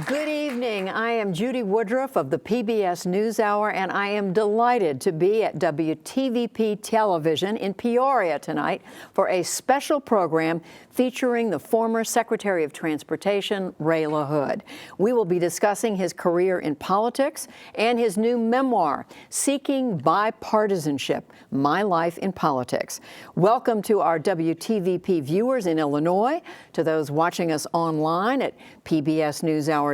Good evening. I am Judy Woodruff of the PBS NewsHour, and I am delighted to be at WTVP Television in Peoria tonight for a special program featuring the former Secretary of Transportation, Ray LaHood. We will be discussing his career in politics and his new memoir, Seeking Bipartisanship: My Life in Politics. Welcome to our WTVP viewers in Illinois, to those watching us online at pbsnewshour.org,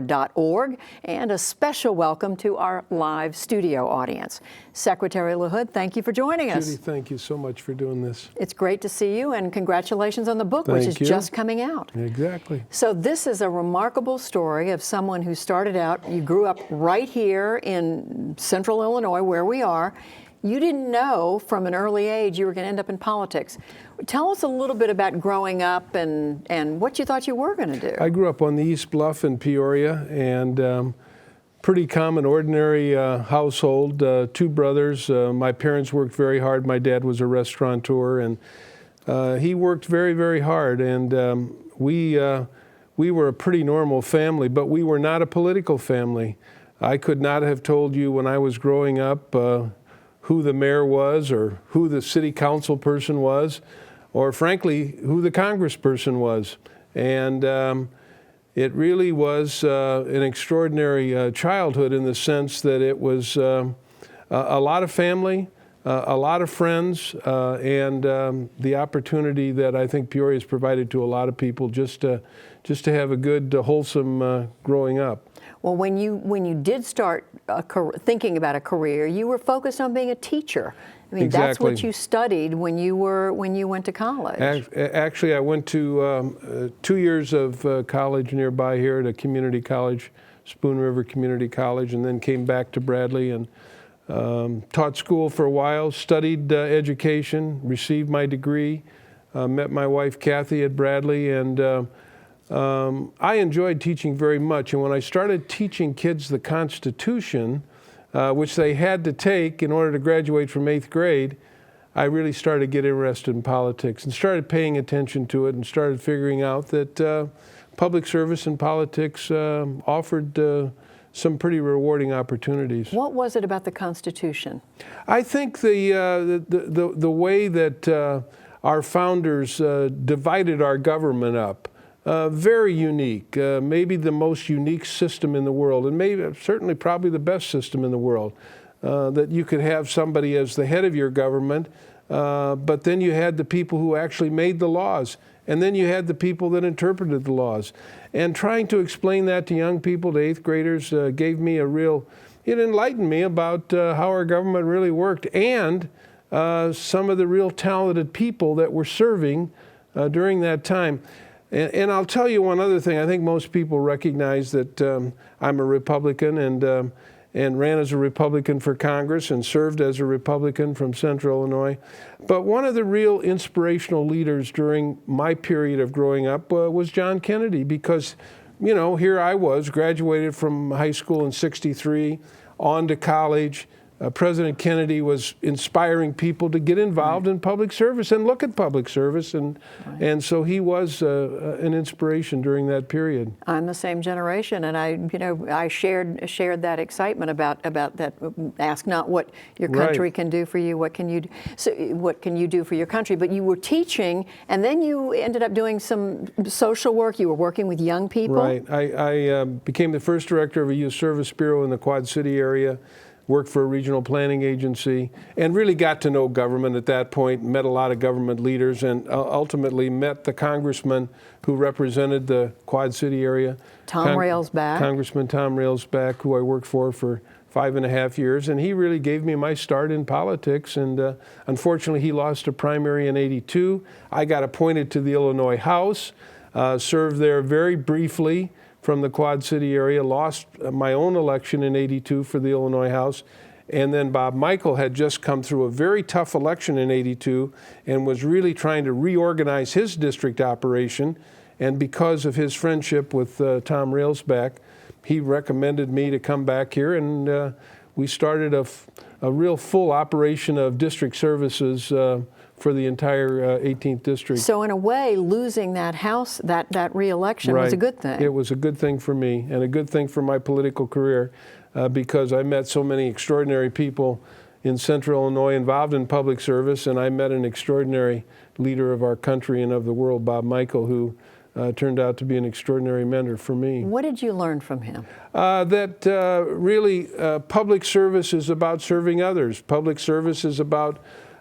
and a special welcome to our live studio audience. Secretary LaHood, thank you for joining us. Judy, thank you so much for doing this. It's great to see you, and congratulations on the book, which is just coming out. Exactly. So this is a remarkable story of someone who started out, you grew up right here in central Illinois, where we are. You didn't know from an early age you were going to end up in politics. Tell us a little bit about growing up and what you thought you were going to do. I grew up on the East Bluff in Peoria, and pretty common, ordinary household. Two brothers. My parents worked very hard. My dad was a restaurateur, and he worked very, very hard. And we were a pretty normal family, but we were not a political family. I could not have told you when I was growing up who the mayor was, or who the city council person was, or frankly, who the congressperson was. And it really was an extraordinary childhood, in the sense that it was a lot of family, a lot of friends, and the opportunity that I think Peoria has provided to a lot of people just to have a good, wholesome growing up. Well, when you did start thinking about a career, you were focused on being a teacher. I mean, Exactly. That's what you studied when you went to college. Actually, I went to 2 years of college nearby here at a community college, Spoon River Community College, and then came back to Bradley and taught school for a while, studied education, received my degree, met my wife Kathy at Bradley, and I enjoyed teaching very much. And when I started teaching kids the Constitution, which they had to take in order to graduate from 8th grade, I really started to get interested in politics and started paying attention to it, and started figuring out that public service and politics offered some pretty rewarding opportunities. What was it about the Constitution? I think the way that our founders divided our government up, very unique, maybe the most unique system in the world, and maybe certainly probably the best system in the world, that you could have somebody as the head of your government, but then you had the people who actually made the laws, and then you had the people that interpreted the laws. And trying to explain that to young people, to 8th graders, gave me it enlightened me about how our government really worked, and some of the real talented people that were serving during that time. And I'll tell you one other thing. I think most people recognize that I'm a Republican, and ran as a Republican for Congress, and served as a Republican from Central Illinois. But one of the real inspirational leaders during my period of growing up was John Kennedy, because, you know, here I was, graduated from high school in '63, on to college. President Kennedy was inspiring people to get involved in public service and look at public service, and so he was an inspiration during that period. I'm the same generation, and I shared that excitement about that. Ask not what your country can do for you, what can you do for your country? But you were teaching, and then you ended up doing some social work. You were working with young people. Right. I became the first director of a youth service bureau in the Quad City area. Worked for a regional planning agency, and really got to know government at that point, met a lot of government leaders, and ultimately met the congressman who represented the Quad City area. Tom Railsback. Congressman Tom Railsback, who I worked for 5.5 years, and he really gave me my start in politics, and unfortunately he lost a primary in '82. I got appointed to the Illinois House, served there very briefly, from the Quad City area, lost my own election in '82 for the Illinois House. And then Bob Michel had just come through a very tough election in '82 and was really trying to reorganize his district operation. And because of his friendship with Tom Railsback, he recommended me to come back here, and we started a real full operation of district services for the entire 18th district. So in a way, losing that House, that re-election was a good thing. It was a good thing for me and a good thing for my political career because I met so many extraordinary people in Central Illinois involved in public service, and I met an extraordinary leader of our country and of the world, Bob Michel, who turned out to be an extraordinary mentor for me. What did you learn from him? That really public service is about serving others. Public service is about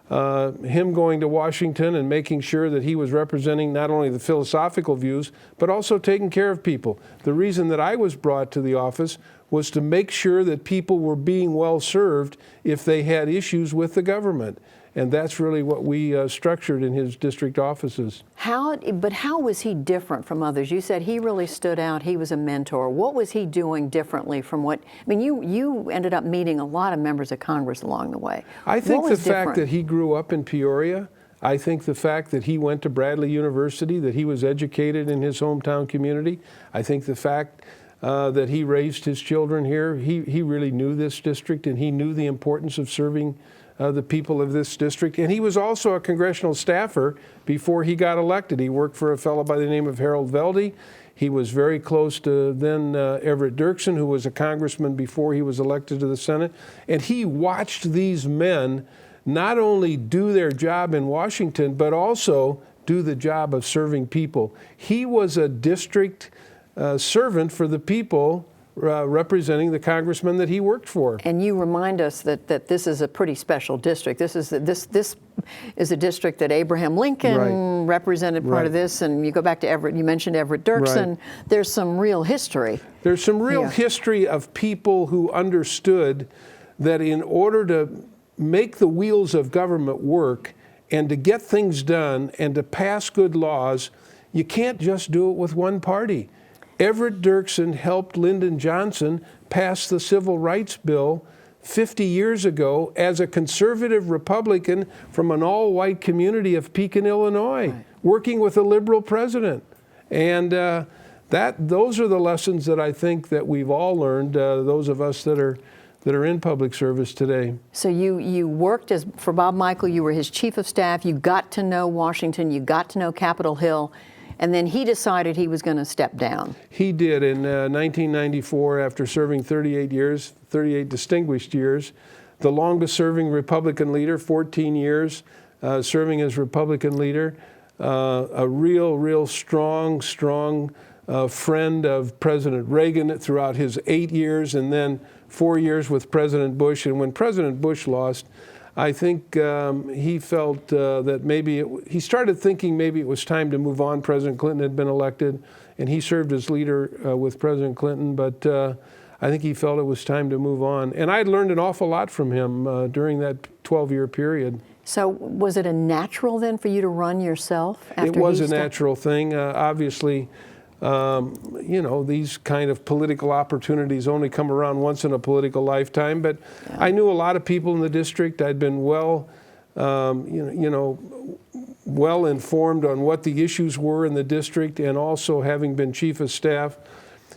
him going to Washington and making sure that he was representing not only the philosophical views, but also taking care of people. The reason that I was brought to the office was to make sure that people were being well served if they had issues with the government. And that's really what we structured in his district offices. But how was he different from others? You said he really stood out. He was a mentor. What was he doing differently from what, I mean, you ended up meeting a lot of members of Congress along the way. I think What the was fact different? that he grew up in Peoria, I think the fact that he went to Bradley University, that he was educated in his hometown community, I think the fact that he raised his children here, he really knew this district and he knew the importance of serving the people of this district. And he was also a congressional staffer before he got elected. He worked for a fellow by the name of Harold Velde. He was very close to then Everett Dirksen, who was a congressman before he was elected to the Senate. And he watched these men not only do their job in Washington, but also do the job of serving people. He was a district servant for the people representing the congressman that he worked for. And you remind us that this is a pretty special district. This is a district that Abraham Lincoln represented part of this, and you go back to Everett, you mentioned Everett Dirksen. Right. There's some real history. There's some real history of people who understood that in order to make the wheels of government work and to get things done and to pass good laws, you can't just do it with one party. Everett Dirksen helped Lyndon Johnson pass the Civil Rights Bill 50 years ago as a conservative Republican from an all-white community of Pekin, Illinois, working with a liberal president. And those are the lessons that I think that we've all learned, those of us that are in public service today. So you worked for Bob Michel, you were his chief of staff, you got to know Washington, you got to know Capitol Hill, and then he decided he was going to step down. He did in 1994 after serving 38 years, 38 distinguished years, the longest serving Republican leader, 14 years serving as Republican leader, a real strong friend of President Reagan throughout his 8 years and then 4 years with President Bush. And when President Bush lost, I think he felt that maybe he started thinking maybe it was time to move on. President Clinton had been elected, and he served as leader with President Clinton, but I think he felt it was time to move on. And I'd learned an awful lot from him during that 12-year period. So was it a natural then for you to run yourself after It was he a natural thing. Obviously, you know, these kind of political opportunities only come around once in a political lifetime. But I knew a lot of people in the district. I'd been well informed on what the issues were in the district, and also having been chief of staff,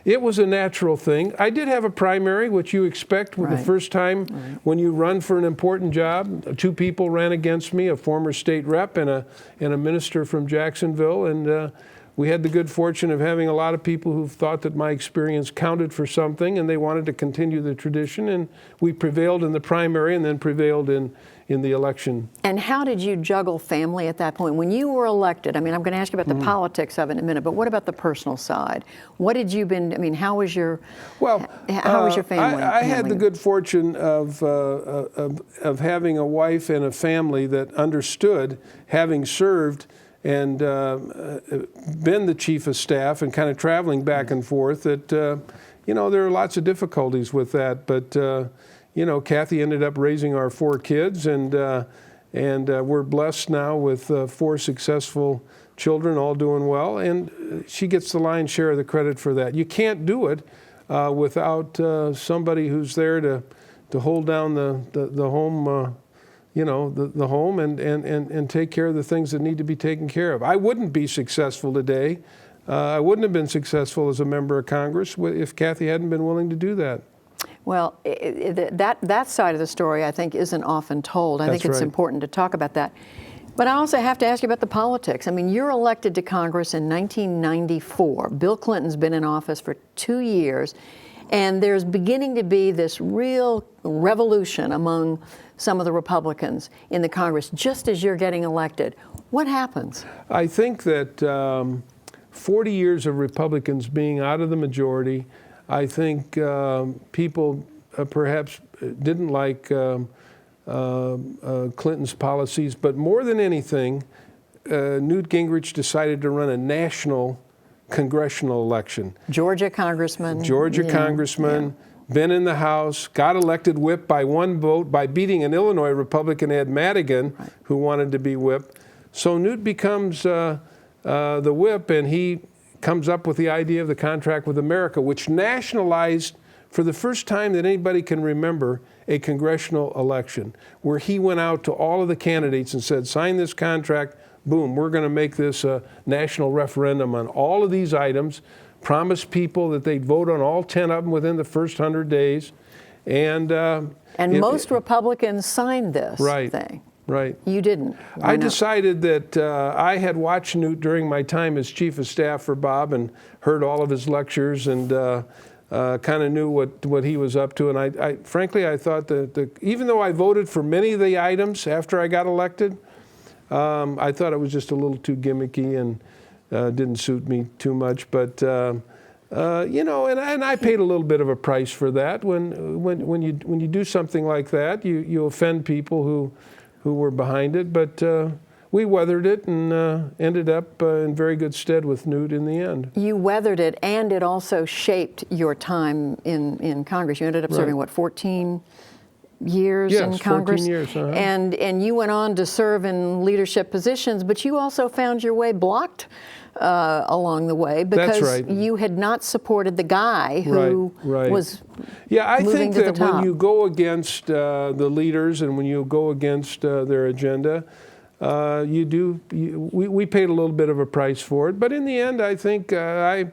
it was a natural thing. I did have a primary, which you expect the first time when you run for an important job. Two people ran against me, a former state rep and a minister from Jacksonville, and we had the good fortune of having a lot of people who thought that my experience counted for something, and they wanted to continue the tradition, and we prevailed in the primary and then prevailed in the election. And how did you juggle family at that point? When you were elected, I mean, I'm going to ask you about the politics of it in a minute, but what about the personal side? What did you been, I mean, how was your, how was your family? I had the good fortune of having a wife and a family that understood, having served and been the chief of staff and kind of traveling back and forth, that, you know, there are lots of difficulties with that. But, you know, Kathy ended up raising our 4 kids, and we're blessed now with 4 successful children, all doing well. And she gets the lion's share of the credit for that. You can't do it without somebody who's there to hold down the home, you know, the home and take care of the things that need to be taken care of. I wouldn't be successful today. I wouldn't have been successful as a member of Congress if Kathy hadn't been willing to do that. Well, that side of the story, I think, isn't often told. I think it's important to talk about that. But I also have to ask you about the politics. I mean, you're elected to Congress in 1994. Bill Clinton's been in office for 2 years, and there's beginning to be this real revolution among some of the Republicans in the Congress just as you're getting elected. What happens? I think that 40 years of Republicans being out of the majority, I think people perhaps didn't like Clinton's policies, but more than anything, Newt Gingrich decided to run a national congressional election. Georgia congressman. Congressman, been in the House, got elected whip by 1 vote by beating an Illinois Republican, Ed Madigan, who wanted to be whip. So Newt becomes the whip, and he comes up with the idea of the Contract with America, which nationalized, for the first time that anybody can remember, a congressional election, where he went out to all of the candidates and said, sign this contract, boom, we're going to make this a national referendum on all of these items, promised people that they'd vote on all 10 of them within the first 100 days. And most Republicans signed this thing. Right. You didn't. I decided that I had watched Newt during my time as chief of staff for Bob and heard all of his lectures and kind of knew what he was up to. And I frankly, I thought that even though I voted for many of the items after I got elected, I thought it was just a little too gimmicky and didn't suit me too much. But you know, and I paid a little bit of a price for that. When you do something like that, you offend people who were behind it. But we weathered it and ended up in very good stead with Newt in the end. You weathered it, and it also shaped your time in Congress. You ended up serving, what, 14 years in Congress? 14 years. And you went on to serve in leadership positions, but you also found your way blocked along the way because you had not supported the guy who was I moving think to the that top. when you go against the leaders and when you go against their agenda, we paid a little bit of a price for it. But in the end, I think I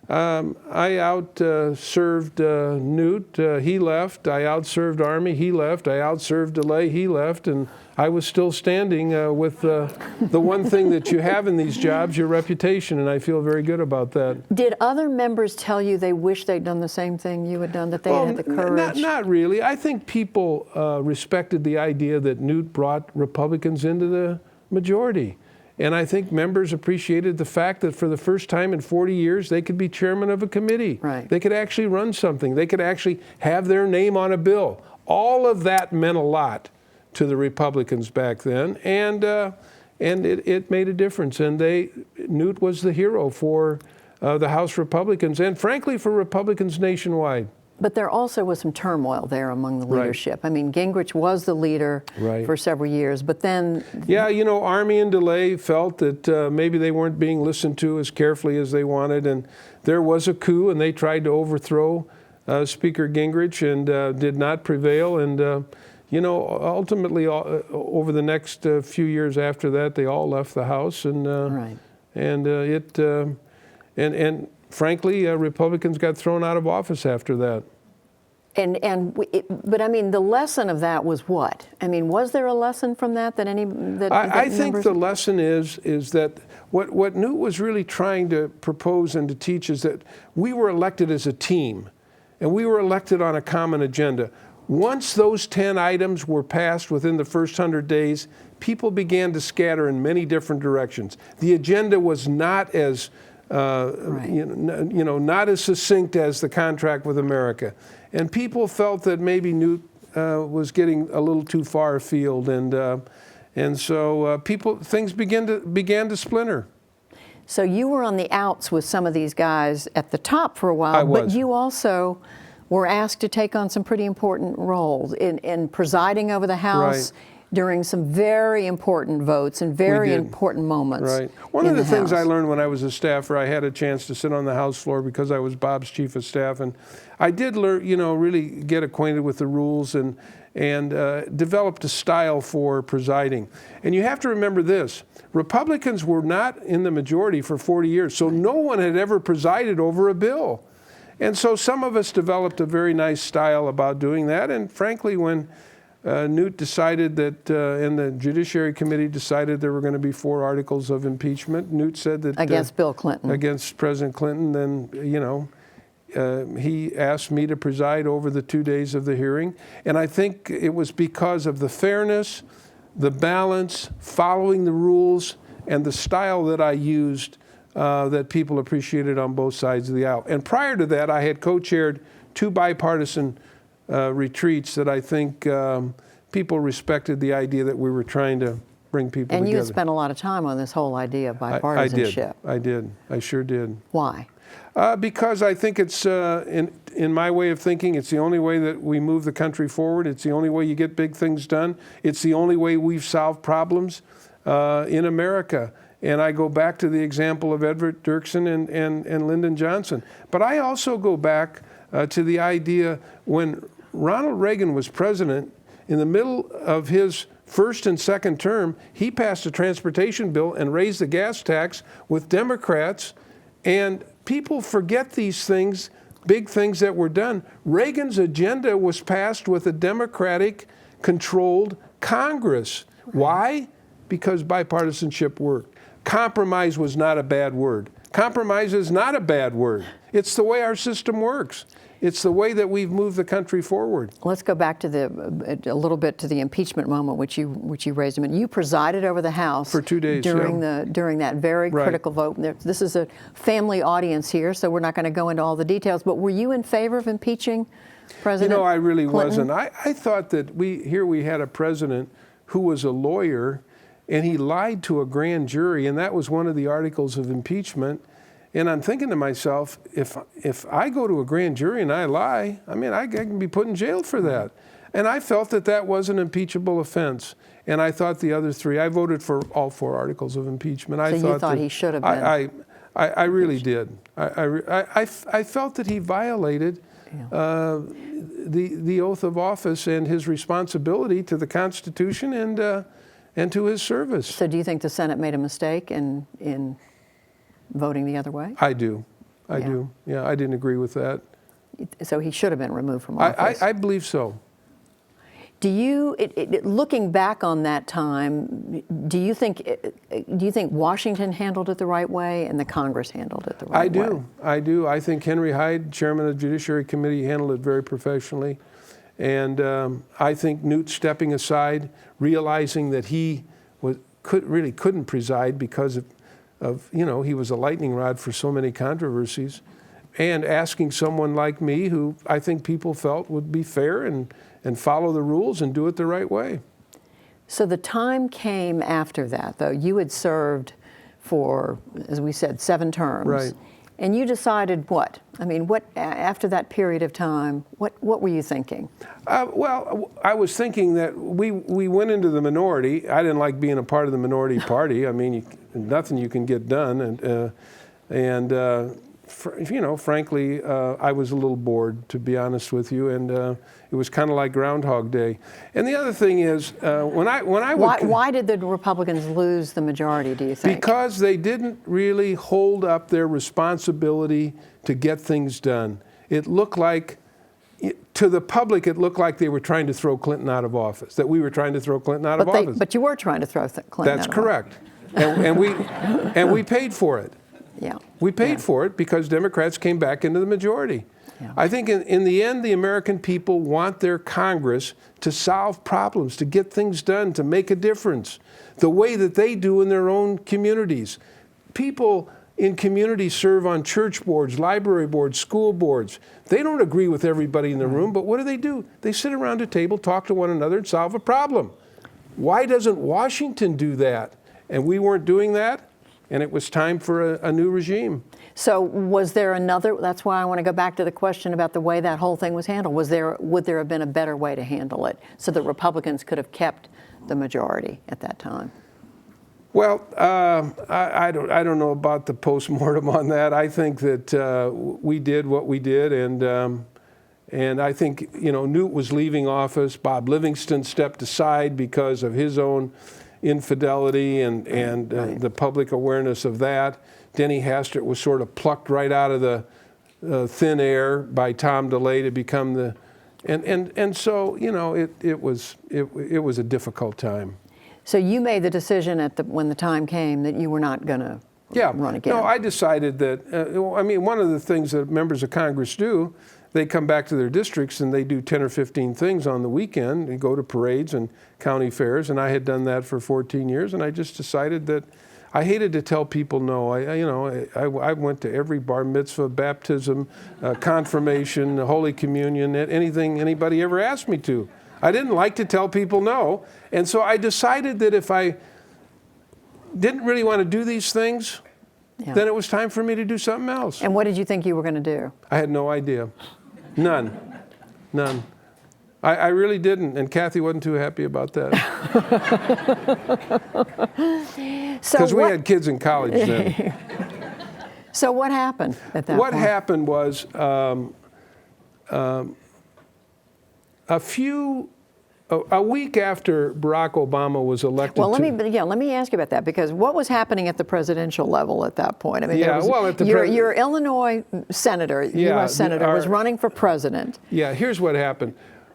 out-served Newt. He left. I out-served Army. He left. I out-served DeLay. He left. And I was still standing with the one thing that you have in these jobs, your reputation, and I feel very good about that. Did other members tell you they wish they'd done the same thing you had done, that they had the courage? Not really. I think people respected the idea that Newt brought Republicans into the majority. And I think members appreciated the fact that for the first time in 40 years, they could be chairman of a committee. They could actually run something. They could actually have their name on a bill. All of that meant a lot to the Republicans back then, and it made a difference. And Newt was the hero for the House Republicans, and frankly, for Republicans nationwide. But there also was some turmoil there among the leadership. I mean, Gingrich was the leader for several years, but then... Yeah, you know, Army and DeLay felt that maybe they weren't being listened to as carefully as they wanted, and there was a coup, and they tried to overthrow Speaker Gingrich and did not prevail. And, you know, ultimately, over the next few years after that, they all left the House, and and frankly, Republicans got thrown out of office after that. But I mean, the lesson of that was what? I mean, was there a lesson from that I think the lesson is that what Newt was really trying to propose and to teach is that we were elected as a team, and we were elected on a common agenda. Once those 10 items were passed within the first 100 days, people began to scatter in many different directions. The agenda was not as not as succinct as the Contract with America, and people felt that maybe Newt was getting a little too far afield, and so things began to splinter. So you were on the outs with some of these guys at the top for a while, but you also were asked to take on some pretty important roles in presiding over the House. During some very important votes and very important moments. One of the things I learned when I was a staffer, I had a chance to sit on the House floor because I was Bob's chief of staff, and I did learn, you know, really get acquainted with the rules and developed a style for presiding. And you have to remember this: Republicans were not in the majority for 40 years, so no one had ever presided over a bill. And so some of us developed a very nice style about doing that, and frankly, when Newt decided that, and the Judiciary Committee decided there were going to be 4 articles of impeachment. Newt said that Against Bill Clinton. against President Clinton. Then, he asked me to preside over the 2 days of the hearing, and I think it was because of the fairness, the balance, following the rules, and the style that I used that people appreciated on both sides of the aisle. And prior to that, I had co-chaired 2 bipartisan retreats that I think people respected the idea that we were trying to bring people together. And you had spent a lot of time on this whole idea of bipartisanship. I did. I sure did. Why? Because I think it's, in my way of thinking, it's the only way that we move the country forward. It's the only way you get big things done. It's the only way we've solved problems in America. And I go back to the example of Everett Dirksen and Lyndon Johnson. But I also go back to the idea when Ronald Reagan was president, in the middle of his first and second term, he passed a transportation bill and raised the gas tax with Democrats. And people forget these things, big things that were done. Reagan's agenda was passed with a Democratic-controlled Congress. Why? Because bipartisanship worked. Compromise was not a bad word. Compromise is not a bad word. It's the way our system works. It's the way that we've moved the country forward. Let's go back to a little bit to the impeachment moment, which you raised. You presided over the House for 2 days during that very critical vote. This is a family audience here, so we're not going to go into all the details. But were you in favor of impeaching President I really Clinton? wasn't. I thought that we had a president who was a lawyer, and he lied to a grand jury, and that was one of the articles of impeachment. And I'm thinking to myself, if I go to a grand jury and I lie, I can be put in jail for that. And I felt that was an impeachable offense. And I thought the other 3, I voted for all 4 articles of impeachment. So you thought he should have been? I really did. I felt that he violated the oath of office and his responsibility to the Constitution and to his service. So do you think the Senate made a mistake in voting the other way? I do. I do. Yeah, I didn't agree with that. So he should have been removed from office? I believe so. Do you, looking back on that time, do you think Washington handled it the right way and the Congress handled it the right way? I do. I think Henry Hyde, chairman of the Judiciary Committee, handled it very professionally. And I think Newt stepping aside, realizing that he couldn't preside because of he was a lightning rod for so many controversies, and asking someone like me, who I think people felt would be fair and follow the rules and do it the right way. So the time came after that, though. You had served for, as we said, 7 terms. Right. And you decided what? After that period of time, what were you thinking? Well, I was thinking that we went into the minority. I didn't like being a part of the minority party. Nothing you can get done. Frankly, I was a little bored, to be honest with you, and it was kind of like Groundhog Day. And the other thing is, why did the Republicans lose the majority, do you think? Because they didn't really hold up their responsibility to get things done. It looked like, to the public, it looked like they were trying to throw Clinton out of office, that we were trying to throw Clinton out of office. But you were trying to throw Clinton That's out of correct. And we paid for it. Yeah. We paid for it because Democrats came back into the majority. Yeah. I think in the end, the American people want their Congress to solve problems, to get things done, to make a difference, the way that they do in their own communities. People in communities serve on church boards, library boards, school boards. They don't agree with everybody in the room, but what do? They sit around a table, talk to one another, and solve a problem. Why doesn't Washington do that? And we weren't doing that, and it was time for a new regime. So was there another, that's why I want to go back to the question about the way that whole thing was handled. Would there have been a better way to handle it so that Republicans could have kept the majority at that time? Well, I don't know about the postmortem on that. I think that we did what we did, and I think Newt was leaving office. Bob Livingston stepped aside because of his own infidelity and the public awareness of that. Denny Hastert was sort of plucked right out of the thin air by Tom DeLay to become the And so, you know, it was a difficult time. So you made the decision when the time came that you were not going to run again. No, I decided that, I mean, one of the things that members of Congress do, they come back to their districts and they do 10 or 15 things on the weekend. They go to parades and county fairs, and I had done that for 14 years, and I just decided that I hated to tell people no. I went to every bar mitzvah, baptism, confirmation, Holy Communion, anything anybody ever asked me to. I didn't like to tell people no, and so I decided that if I didn't really want to do these things, then it was time for me to do something else. And what did you think you were going to do? I had no idea. None. I really didn't, and Kathy wasn't too happy about that. Because we had kids in college then. So what happened at that point? What happened was a week after Barack Obama was elected. Well, let me ask you about that, because what was happening at the presidential level at that point? I mean, your Illinois senator, U.S. senator, was running for president. Yeah, here's what happened.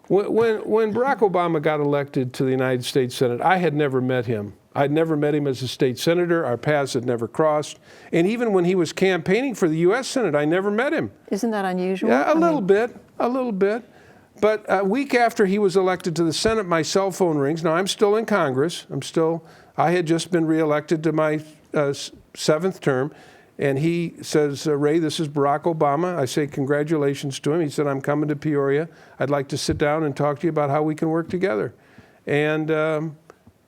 When Barack Obama got elected to the United States Senate, I had never met him. I'd never met him as a state senator. Our paths had never crossed. And even when he was campaigning for the U.S. Senate, I never met him. Isn't that unusual? Yeah, a little bit. But a week after he was elected to the Senate, my cell phone rings. Now, I'm still in Congress. I had just been reelected to my 7th term. And he says, Ray, this is Barack Obama. I say congratulations to him. He said, I'm coming to Peoria. I'd like to sit down and talk to you about how we can work together. And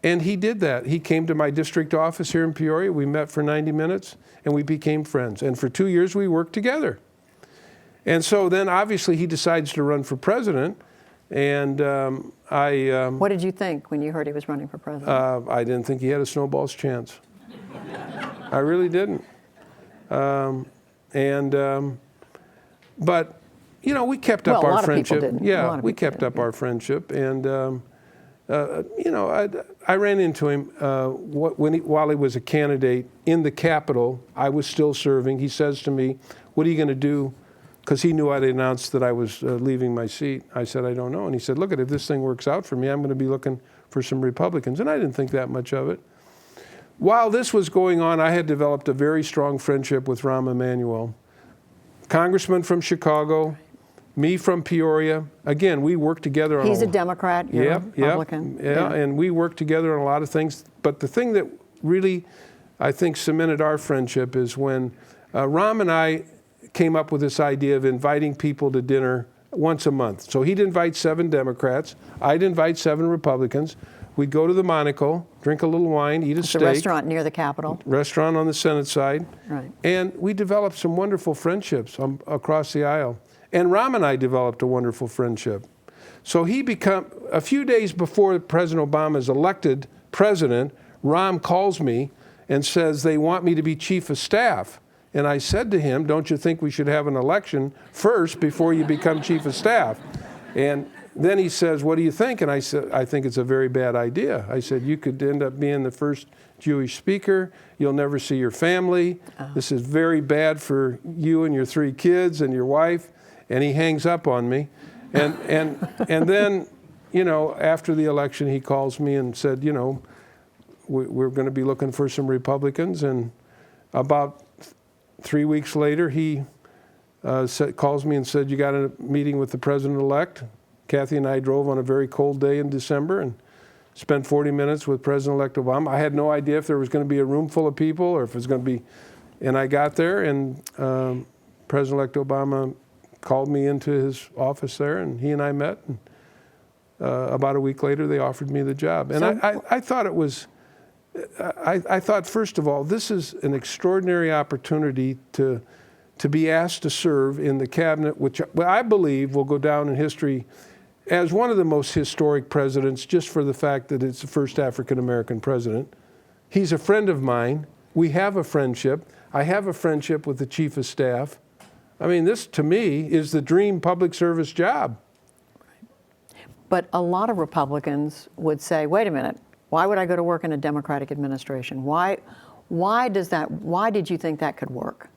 he did that. He came to my district office here in Peoria. We met for 90 minutes, and we became friends. And for 2 years, we worked together. And so then, obviously, he decides to run for president. And what did you think when you heard he was running for president? I didn't think he had a snowball's chance. I really didn't. But, you know, we kept up our friendship. Yeah, we kept up our friendship. And, you know, I ran into him while he was a candidate in the Capitol. I was still serving. He says to me, what are you going to do? Because he knew I'd announced that I was leaving my seat. I said, I don't know. And he said, look, if this thing works out for me, I'm going to be looking for some Republicans. And I didn't think that much of it. While this was going on, I had developed a very strong friendship with Rahm Emanuel, congressman from Chicago, me from Peoria. Again, we worked together on He's a Democrat, you're a Republican. Yeah, and we worked together on a lot of things. But the thing that really, I think, cemented our friendship is when Rahm and I came up with this idea of inviting people to dinner once a month. So he'd invite 7 Democrats. I'd invite 7 Republicans. We'd go to the Monaco, drink a little wine, eat a steak. It's a restaurant near the Capitol. Restaurant on the Senate side. Right. And we developed some wonderful friendships across the aisle. And Rahm and I developed a wonderful friendship. So a few days before President Obama is elected president, Rahm calls me and says they want me to be chief of staff. And I said to him, don't you think we should have an election first before you become chief of staff? And then he says, what do you think? And I said, I think it's a very bad idea. I said, you could end up being the first Jewish speaker. You'll never see your family. This is very bad for you and your 3 kids and your wife. And he hangs up on me. And then, you know, after the election, he calls me and said, you know, we're going to be looking for some Republicans. And about 3 weeks later, he calls me and said, you got a meeting with the president-elect? Kathy and I drove on a very cold day in December and spent 40 minutes with President-elect Obama. I had no idea if there was going to be a room full of people or if it was going to be, and I got there, and President-elect Obama called me into his office there, and he and I met. And, about a week later, they offered me the job. And I thought it was, I thought, first of all, this is an extraordinary opportunity to be asked to serve in the cabinet, which I believe will go down in history as one of the most historic presidents, just for the fact that it's the first African-American president. He's a friend of mine. We have a friendship. I have a friendship with the chief of staff. I mean, this, to me, is the dream public service job. But a lot of Republicans would say, wait a minute, why would I go to work in a Democratic administration? Why did you think that could work?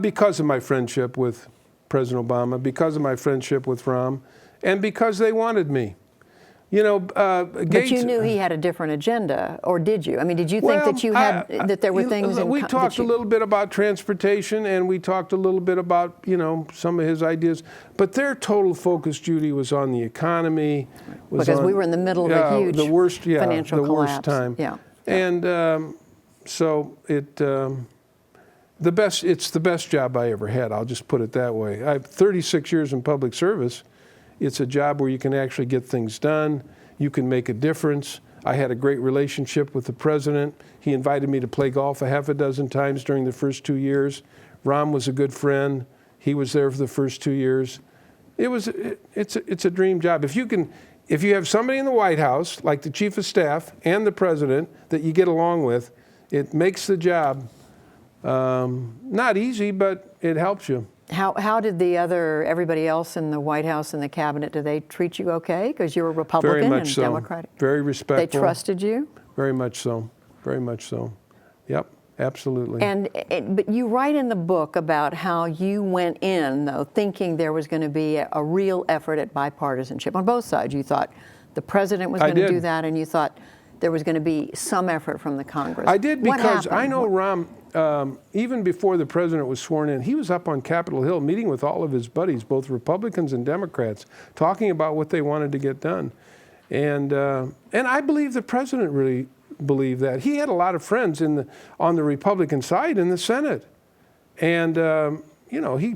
Because of my friendship with President Obama, because of my friendship with Rahm, and because they wanted me. You know, Gates. But you knew he had a different agenda, or did you? I mean, did you think that you had that there were things? We talked a little bit about transportation, and we talked a little bit about, you know, some of his ideas. But their total focus, Judy, was on the economy. Because we were in the middle of a huge financial collapse. Worst time. Yeah. And so it's the best job I ever had. I'll just put it that way. I have 36 years in public service. It's a job where you can actually get things done. You can make a difference. I had a great relationship with the president. He invited me to play golf a half a dozen times during the first 2 years. Rahm was a good friend. He was there for the first 2 years. It's a dream job. If you have somebody in the White House, like the chief of staff and the president, that you get along with, it makes the job not easy, but it helps you. How did everybody else in the White House and the cabinet, do they treat you okay? Because you're a Republican Very much and Democratic. Very respectful. They trusted you? Very much so. Very much so. Yep, absolutely. But you write in the book about how you went in, though, thinking there was going to be a real effort at bipartisanship on both sides. You thought the president was going to do that, and you thought there was going to be some effort from the Congress. I did, because I know Rahm, even before the president was sworn in, he was up on Capitol Hill meeting with all of his buddies, both Republicans and Democrats, talking about what they wanted to get done. And I believe the president really believed that. He had a lot of friends on the Republican side in the Senate. And you know, he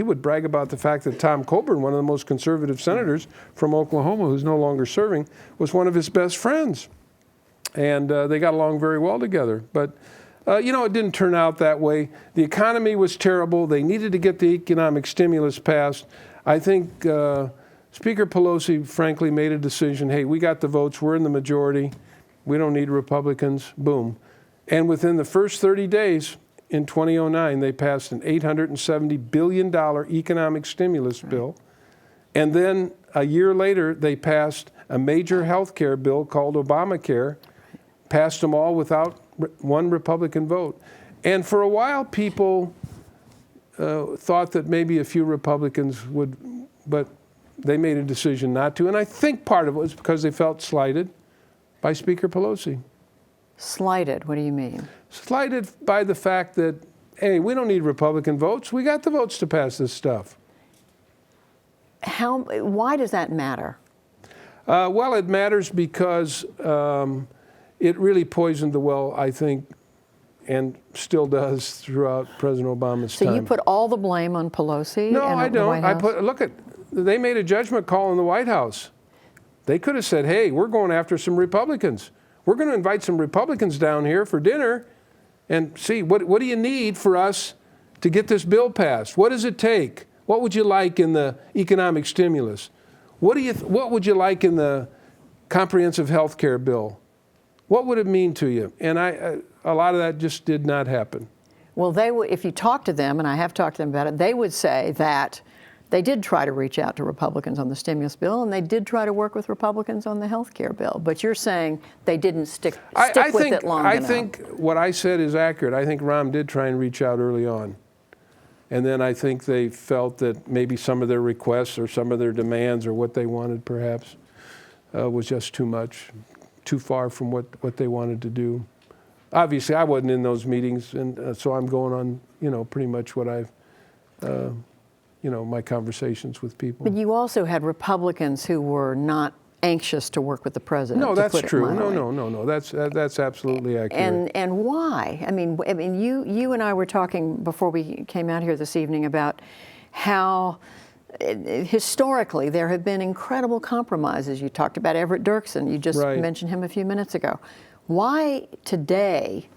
would brag about the fact that Tom Coburn, one of the most conservative senators from Oklahoma, who's no longer serving, was one of his best friends. And they got along very well together. But you know, it didn't turn out that way. The economy was terrible. They needed to get the economic stimulus passed. I think Speaker Pelosi, frankly, made a decision. Hey, we got the votes. We're in the majority. We don't need Republicans. Boom. And within the first 30 days in 2009, they passed an $870 billion economic stimulus bill. And then a year later, they passed a major health care bill called Obamacare, passed them all without one Republican vote. And for a while, people thought that maybe a few Republicans would, but they made a decision not to. And I think part of it was because they felt slighted by Speaker Pelosi. Slighted? What do you mean? Slighted by the fact that, hey, we don't need Republican votes. We got the votes to pass this stuff. Why does that matter? Well, it matters because it really poisoned the well, I think, and still does throughout President Obama's time. So you put all the blame on Pelosi? No, and I the White don't. They made a judgment call in the White House. They could have said, hey, we're going after some Republicans. We're going to invite some Republicans down here for dinner and see, what do you need for us to get this bill passed? What does it take? What would you like in the economic stimulus? What would you like in the comprehensive health care bill? What would it mean to you? And a lot of that just did not happen. Well, if you talk to them, and I have talked to them about it, they would say that they did try to reach out to Republicans on the stimulus bill, and they did try to work with Republicans on the health care bill. But you're saying they didn't stick with it long enough. I think what I said is accurate. I think Rahm did try and reach out early on. And then I think they felt that maybe some of their requests or some of their demands or what they wanted perhaps was just too much, too far from what they wanted to do. Obviously, I wasn't in those meetings, and so I'm going on, you know, pretty much what I've, you know, my conversations with people. But you also had Republicans who were not anxious to work with the president. No, that's true. No. That's absolutely accurate. And why? I mean, you and I were talking before we came out here this evening about how historically there have been incredible compromises. You talked about Everett Dirksen. You just mentioned him a few minutes ago. Why today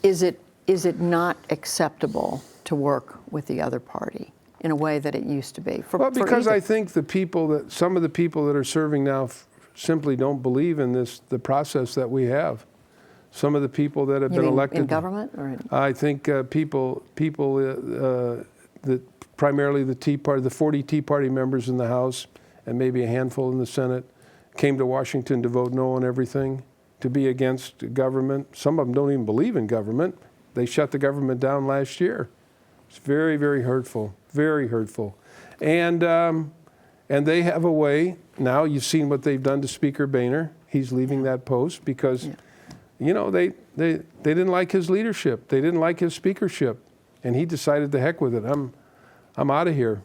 is it not acceptable to work with the other party in a way that it used to be? Well, because I think some of the people that are serving now simply don't believe in the process that we have. Some of the people that have been elected in government, or I think people that primarily the Tea Party, the 40 Tea Party members in the House, and maybe a handful in the Senate, came to Washington to vote no on everything, to be against government. Some of them don't even believe in government. They shut the government down last year. It's very, very hurtful, very hurtful. And And they have a way, now you've seen what they've done to Speaker Boehner. He's leaving that post because, you know, they didn't like his leadership. They didn't like his speakership. And he decided to heck with it. I'm out of here.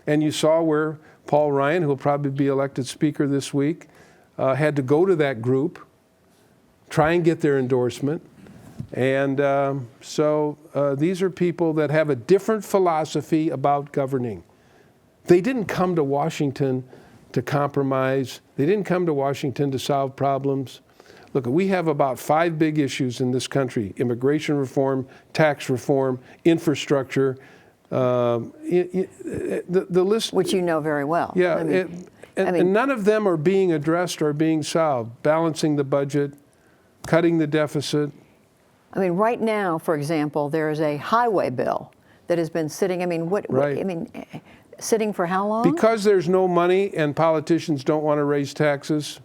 And you saw where Paul Ryan, who will probably be elected Speaker this week, had to go to that group, try and get their endorsement. And so these are people that have a different philosophy about governing. They didn't come to Washington to compromise. They didn't come to Washington to solve problems. Look, we have about 5 big issues in this country: immigration reform, tax reform, infrastructure. The list, Which you know very well. yeah, I mean, and none of them are being addressed or being solved. Balancing the budget, cutting the deficit. I mean, right now, for example, there is a highway bill that has been sitting. I mean, Right. I mean, sitting for how long? Because there's no money and politicians don't want to raise taxes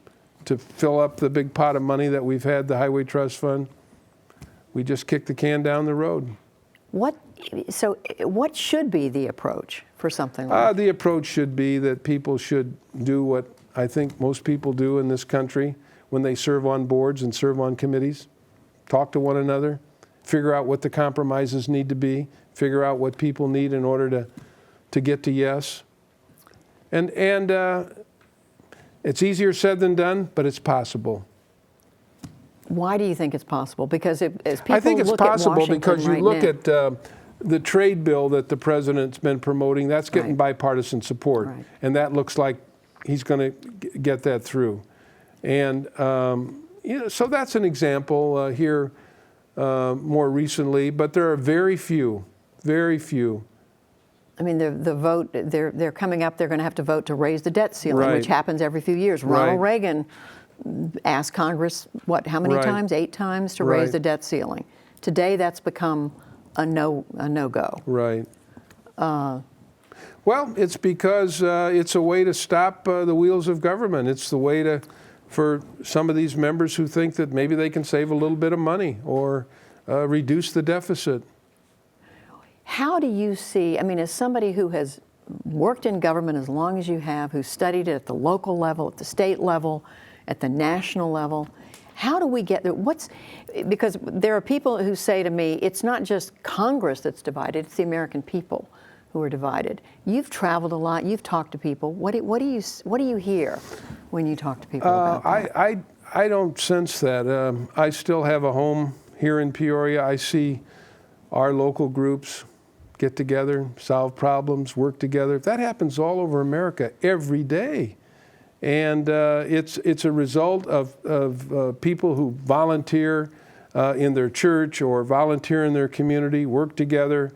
to fill up the big pot of money that we've had, the Highway Trust Fund, we just kick the can down the road. So what should be the approach for something like that? The approach should be that people should do what I think most people do in this country when they serve on boards and serve on committees. Talk to one another, figure out what the compromises need to be, figure out what people need in order to get to yes. And it's easier said than done, but it's possible. Why do you think it's possible? Because as people I think it's look at possible Washington because you right look now- at the trade bill that the president's been promoting, that's getting Right. bipartisan support. Right. And that looks like he's going to get that through. And you know, so that's an example here more recently, but there are very few. I mean, the vote, they're coming up, they're going to have to vote to raise the debt ceiling, Right. which happens every few years. Right. Ronald Reagan asked Congress, how many Right. times? 8 times to raise Right. the debt ceiling. Today, that's become a no-go. Right. Well, it's because it's a way to stop the wheels of government. It's the way for some of these members who think that maybe they can save a little bit of money or reduce the deficit. How do you see, I mean, as somebody who has worked in government as long as you have, who studied it at the local level, at the state level, at the national level, how do we get there? Because there are people who say to me, it's not just Congress that's divided, it's the American people who are divided. You've traveled a lot, you've talked to people. What do you hear when you talk to people about that? I don't sense that. I still have a home here in Peoria. I see our local groups get together, solve problems, work together. That happens all over America every day. And it's a result of people who volunteer in their church or volunteer in their community, work together,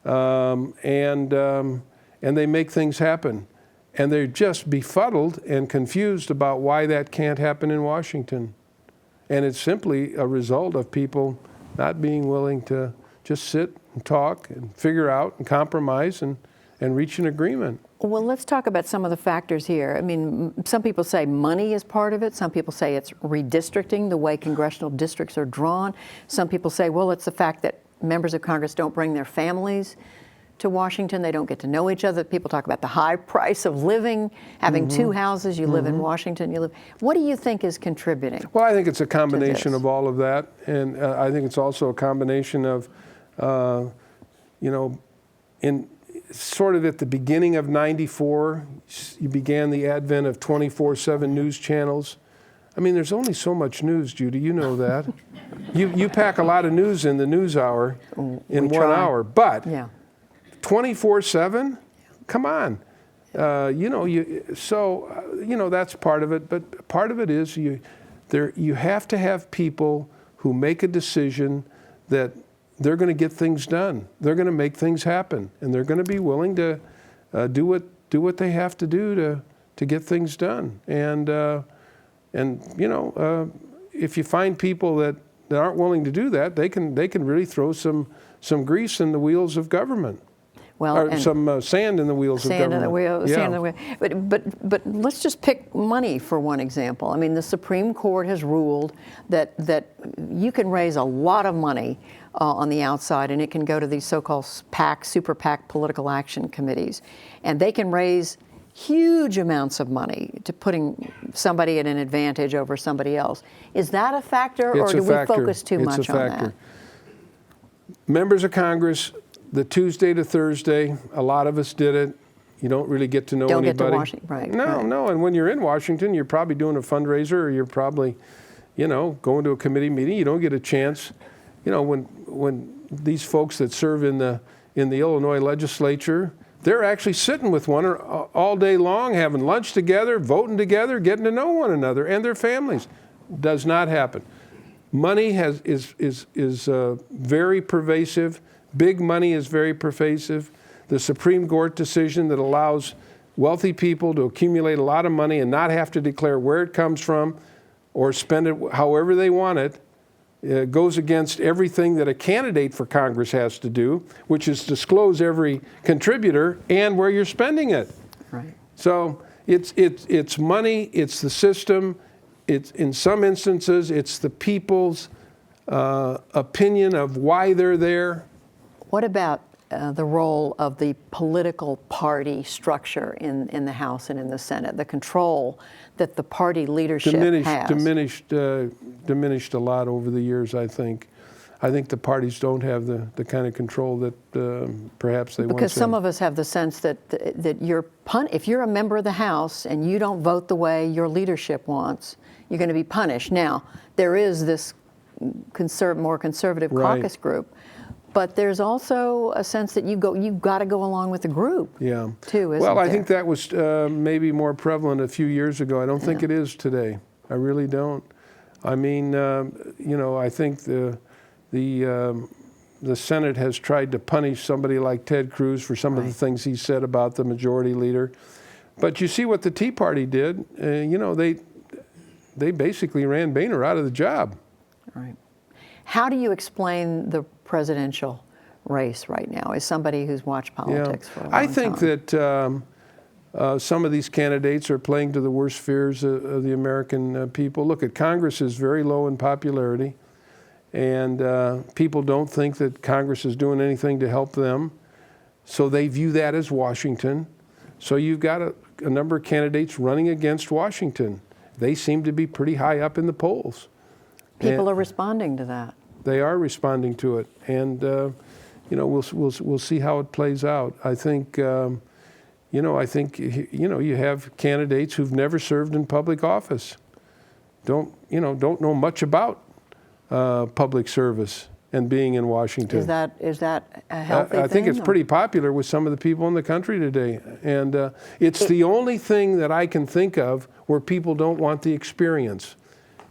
and they make things happen. And they're just befuddled and confused about why that can't happen in Washington. And it's simply a result of people not being willing to just sit and talk and figure out and compromise and reach an agreement. Well, let's talk about some of the factors here. I mean, some people say money is part of it. Some people say it's redistricting, the way congressional districts are drawn. Some people say, well, it's the fact that members of Congress don't bring their families to Washington. They don't get to know each other. People talk about the high price of living, having 2 houses. You live in Washington. What do you think is contributing? Well, I think it's a combination this? of all of that. And I think it's also a combination of, you know, in sort of at the beginning of '94, you began the advent of 24/7 news channels. I mean, there's only so much news, Judy. You know that. You pack a lot of news in the news hour in 1 hour, but 24/7? Come on. You know, you know, that's part of it. But part of it is you have to have people who make a decision that they're going to get things done. They're going to make things happen, and they're going to be willing to do what they have to do to get things done. And you know, if you find people that aren't willing to do that, they can really throw some grease in the wheels of government. Well, Or and some sand in the wheels of government. Sand in the wheel. Yeah. Sand in the wheel. But let's just pick money for one example. I mean, the Supreme Court has ruled that you can raise a lot of money on the outside, and it can go to these so-called PAC, super PAC political action committees, and they can raise huge amounts of money to putting somebody at an advantage over somebody else. Is that a factor, or do we focus too much on that? Members of Congress, the Tuesday to Thursday, a lot of us did it. You don't really get to know anybody. Don't get to Washington, right? No. And when you're in Washington, you're probably doing a fundraiser, or you're probably, going to a committee meeting. You don't get a chance. When these folks that serve in the Illinois legislature, they're actually sitting with one all day long, having lunch together, voting together, getting to know one another and their families. Does not happen. Money is very pervasive. Big money is very pervasive. The Supreme Court decision that allows wealthy people to accumulate a lot of money and not have to declare where it comes from or spend it however they want it, goes against everything that a candidate for Congress has to do, which is disclose every contributor and where you're spending it. Right. So it's money, it's the system, it's in some instances it's the people's opinion of why they're there. What about the role of the political party structure in the House and in the Senate, the control that the party leadership has? Diminished a lot over the years, I think. I think the parties don't have the kind of control that perhaps they once had. Because some of us have the sense that if you're a member of the House and you don't vote the way your leadership wants, you're going to be punished. Now, there is this more conservative caucus group, but there's also a sense that you've got to go along with the group, too, isn't Well, I there? think that was maybe more prevalent a few years ago. I don't think it is today. I really don't. I mean, I think the Senate has tried to punish somebody like Ted Cruz for some of the things he said about the majority leader. But you see what the Tea Party did. They basically ran Boehner out of the job. Right. How do you explain the presidential race right now as somebody who's watched politics for a long time? I think that some of these candidates are playing to the worst fears of the American people. Look, Congress is very low in popularity, and people don't think that Congress is doing anything to help them, so they view that as Washington. So you've got a number of candidates running against Washington. They seem to be pretty high up in the polls. People are responding to that. They are responding to it, and we'll see how it plays out. I think you have candidates who've never served in public office, don't know much about public service and being in Washington. Is that a healthy thing? I think it's pretty popular with some of the people in the country today, and it's the only thing that I can think of where people don't want the experience.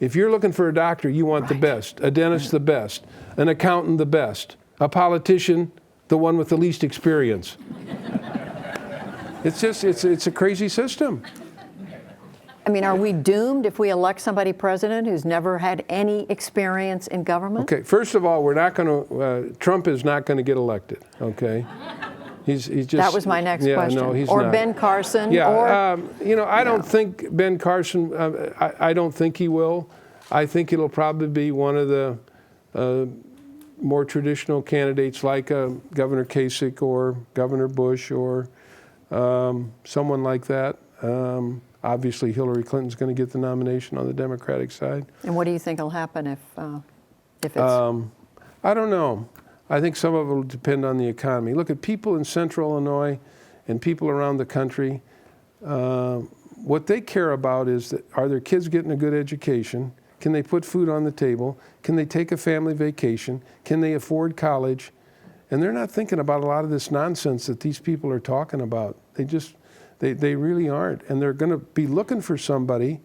If you're looking for a doctor, you want the best, a dentist the best, an accountant the best, a politician the one with the least experience. It's a crazy system. I mean, are we doomed if we elect somebody president who's never had any experience in government? Okay, first of all, Trump is not going to get elected, okay? He's just, that was my next question. No, he's or not. Ben Carson. Yeah, or, I don't think Ben Carson, I don't think he will. I think it'll probably be one of the more traditional candidates like Governor Kasich or Governor Bush or someone like that. Obviously, Hillary Clinton's going to get the nomination on the Democratic side. And what do you think will happen if it's... I don't know. I think some of it will depend on the economy. Look at people in Central Illinois and people around the country. What they care about is are their kids getting a good education? Can they put food on the table? Can they take a family vacation? Can they afford college? And they're not thinking about a lot of this nonsense that these people are talking about. They really aren't. And they're going to be looking for somebody.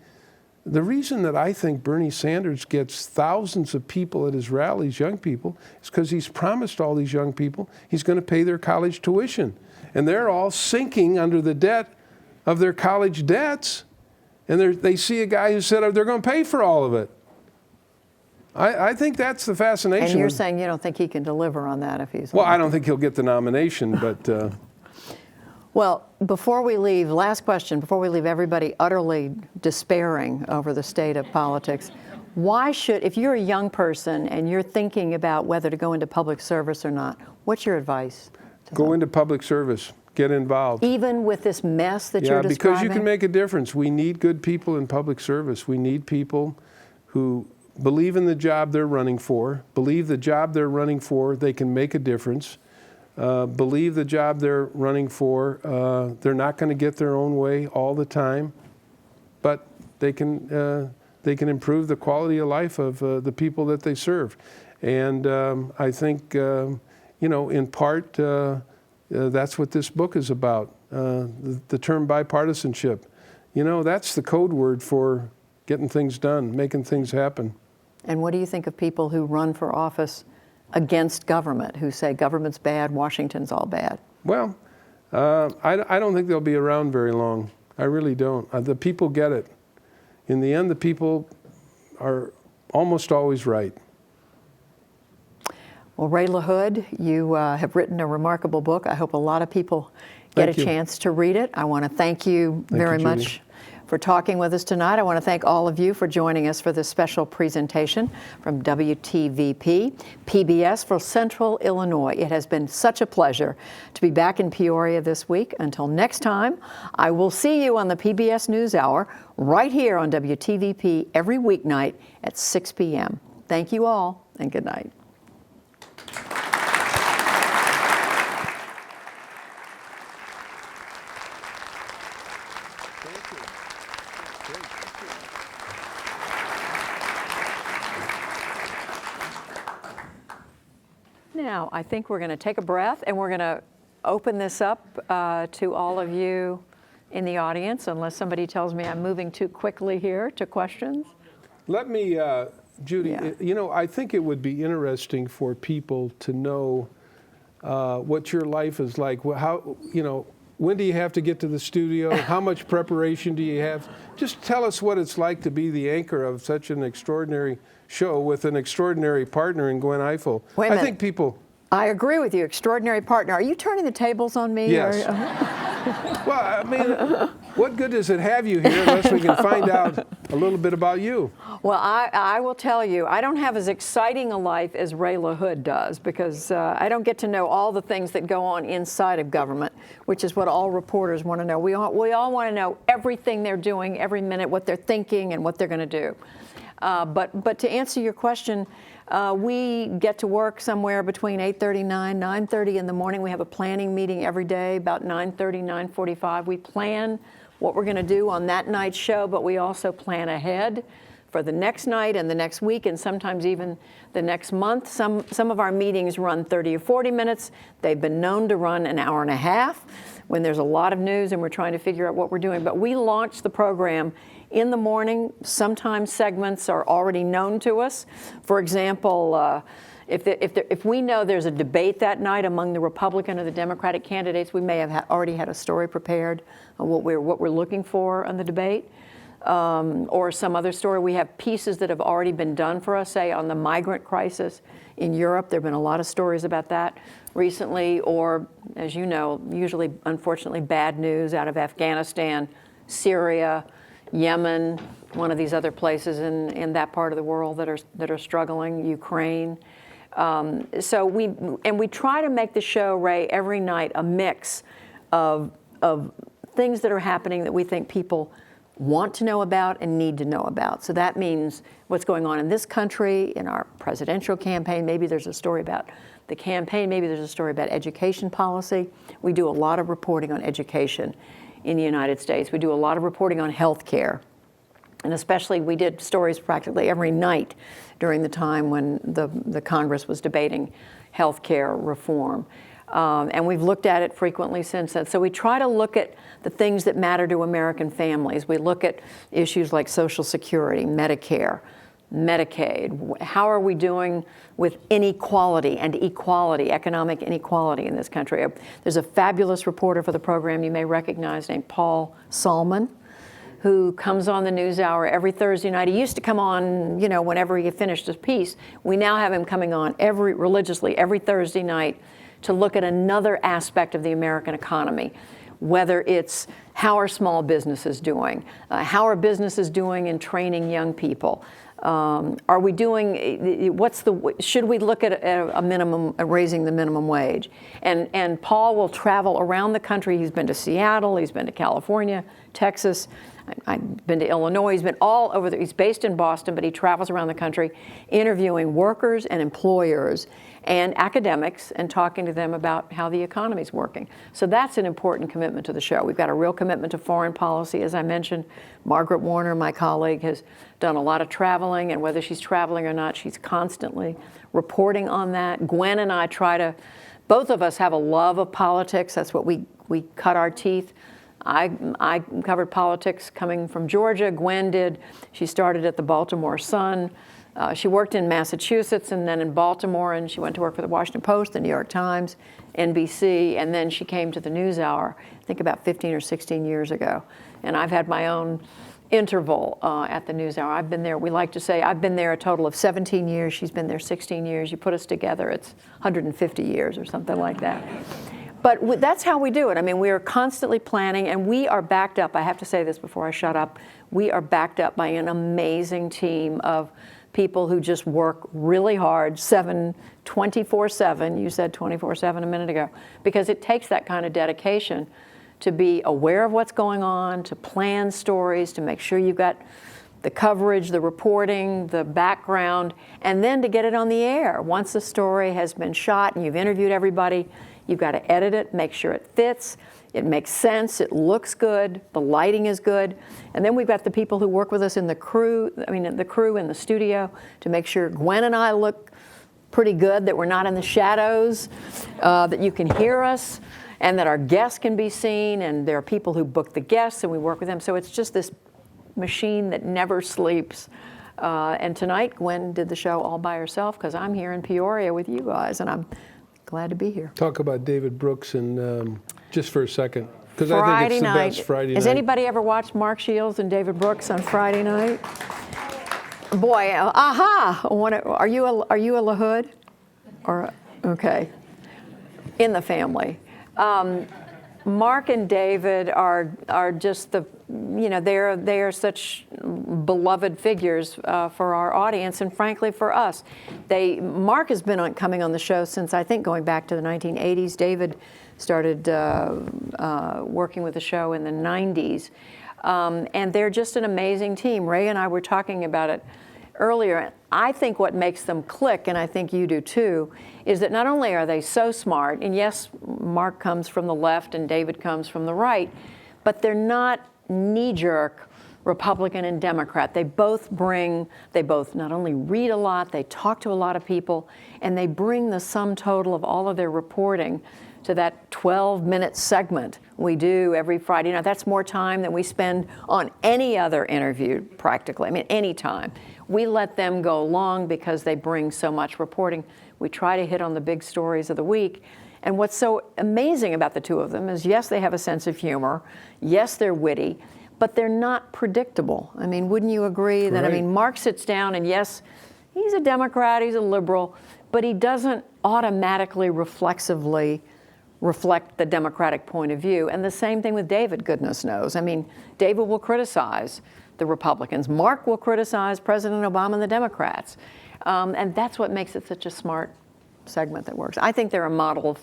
The reason that I think Bernie Sanders gets thousands of people at his rallies, young people, is because he's promised all these young people he's going to pay their college tuition. And they're all sinking under the debt of their college debts. And they see a guy who said they're going to pay for all of it. I think that's the fascination. And you're saying you don't think he can deliver on that if he's... Well, I don't think he'll get the nomination, but... Well, before we leave, last question, before we leave everybody utterly despairing over the state of politics, if you're a young person and you're thinking about whether to go into public service or not, what's your advice? Go into public service. get involved. Even with this mess that you're Yeah, describing? because you can make a difference. We need good people in public service. We need people who believe in the job they're running for, believe the job they're running for, they can make a difference, believe the job they're running for, they're not going to get their own way all the time, but they can improve the quality of life of the people that they serve. And I think, in part, that's what this book is about. The term bipartisanship, that's the code word for getting things done, making things happen. And what do you think of people who run for office against government, who say government's bad, Washington's all bad? Well, I don't think they'll be around very long. I really don't. The people get it. In the end, the people are almost always right. Well, Ray LaHood, you have written a remarkable book. I hope a lot of people get a chance to read it. I want to thank you very much for talking with us tonight. I want to thank all of you for joining us for this special presentation from WTVP, PBS for Central Illinois. It has been such a pleasure to be back in Peoria this week. Until next time, I will see you on the PBS NewsHour right here on WTVP every weeknight at 6 p.m. Thank you all, and good night. Now, I think we're going to take a breath and we're going to open this up to all of you in the audience, unless somebody tells me I'm moving too quickly here to questions. Let me, Judy, I think it would be interesting for people to know what your life is like. How, when do you have to get to the studio? How much preparation do you have? Just tell us what it's like to be the anchor of such an extraordinary show with an extraordinary partner in Gwen Ifill. Wait a minute. I think people... I agree with you. Extraordinary partner. Are you turning the tables on me? Yes. Well, I mean, what good does it have you here unless we can find out a little bit about you? Well, I will tell you, I don't have as exciting a life as Ray LaHood does, because I don't get to know all the things that go on inside of government, which is what all reporters want to know. We all want to know everything they're doing, every minute, what they're thinking and what they're going to do. But to answer your question, we get to work somewhere between 8:30, 9:30 in the morning. We have a planning meeting every day, about 9:30, 9:45. We plan what we're going to do on that night's show, but we also plan ahead for the next night and the next week, and sometimes even the next month. Some of our meetings run 30 or 40 minutes. They've been known to run an hour and a half when there's a lot of news and we're trying to figure out what we're doing. But we launch the program in the morning. Sometimes segments are already known to us. For example, if we know there's a debate that night among the Republican or the Democratic candidates, we may have already had a story prepared on what we're looking for on the debate. Or some other story. We have pieces that have already been done for us, say on the migrant crisis in Europe. There have been a lot of stories about that recently, or, as you know, usually, unfortunately, bad news out of Afghanistan, Syria, Yemen, one of these other places in that part of the world that are struggling, Ukraine. So we try to make the show, Ray, every night a mix of things that are happening that we think people want to know about and need to know about. So that means what's going on in this country, in our presidential campaign. Maybe there's a story about the campaign. Maybe there's a story about education policy. We do a lot of reporting on education in the United States. We do a lot of reporting on health care. And especially, we did stories practically every night during the time when the Congress was debating health care reform. And we've looked at it frequently since then. So we try to look at the things that matter to American families. We look at issues like Social Security, Medicare, Medicaid. How are we doing with inequality and equality, economic inequality in this country? There's a fabulous reporter for the program you may recognize named Paul Salman, who comes on the NewsHour every Thursday night. He used to come on, whenever he finished his piece. We now have him coming on religiously every Thursday night to look at another aspect of the American economy, whether it's how are small businesses doing, how are businesses doing in training young people, Are we doing, should we look at a minimum, raising the minimum wage? And Paul will travel around the country. He's been to Seattle, he's been to California, Texas, I've been to Illinois, he's been all over, he's based in Boston, but he travels around the country interviewing workers and employers and academics and talking to them about how the economy's working. So that's an important commitment to the show. We've got a real commitment to foreign policy, as I mentioned. Margaret Warner, my colleague, has done a lot of traveling, and whether she's traveling or not, she's constantly reporting on that. Gwen and I both of us have a love of politics. That's what we cut our teeth. I covered politics coming from Georgia. Gwen did. She started at the Baltimore Sun. She worked in Massachusetts and then in Baltimore, and she went to work for the Washington Post, the New York Times, NBC, and then she came to the NewsHour, I think about 15 or 16 years ago. And I've had my own interval at the NewsHour. I've been there, we like to say, I've been there a total of 17 years. She's been there 16 years. You put us together, it's 150 years or something like that. But that's how we do it. I mean, we are constantly planning, and we are backed up. I have to say this before I shut up. We are backed up by an amazing team of people who just work really hard, 24/7. You said 24/7 a minute ago, because it takes that kind of dedication to be aware of what's going on, to plan stories, to make sure you've got the coverage, the reporting, the background, and then to get it on the air. Once the story has been shot and you've interviewed everybody, you've got to edit it, make sure it fits, it makes sense, it looks good, the lighting is good. And then we've got the people who work with us in the crew, the crew in the studio, to make sure Gwen and I look pretty good, that we're not in the shadows, that you can hear us, and that our guests can be seen, and there are people who book the guests and we work with them. So it's just this machine that never sleeps. And tonight, Gwen did the show all by herself because I'm here in Peoria with you guys, and I'm glad to be here. Talk about David Brooks and just for a second, because I think it's the best Friday night. Has anybody ever watched Mark Shields and David Brooks on Friday night? Boy, aha! Are you a LaHood? Or okay, in the family. Mark and David are just they are such beloved figures for our audience and frankly for us. Mark has been coming on the show since I think going back to the 1980s. David started working with the show in the 90s. And they're just an amazing team. Ray and I were talking about it earlier. I think what makes them click, and I think you do too, is that not only are they so smart, and yes, Mark comes from the left and David comes from the right, but they're not knee-jerk Republican and Democrat. They both not only read a lot, they talk to a lot of people, and they bring the sum total of all of their reporting to that 12-minute segment we do every Friday night. That's more time than we spend on any other interview, practically. I mean, any time. We let them go long because they bring so much reporting. We try to hit on the big stories of the week. And what's so amazing about the two of them is, yes, they have a sense of humor. Yes, they're witty, but they're not predictable. I mean, wouldn't you agree that, Right. Mark sits down and yes, he's a Democrat, he's a liberal, but he doesn't automatically reflexively reflect the Democratic point of view. And the same thing with David, goodness knows. I mean, David will criticize the Republicans. Mark will criticize President Obama and the Democrats. And that's what makes it such a smart segment that works. I think they're a model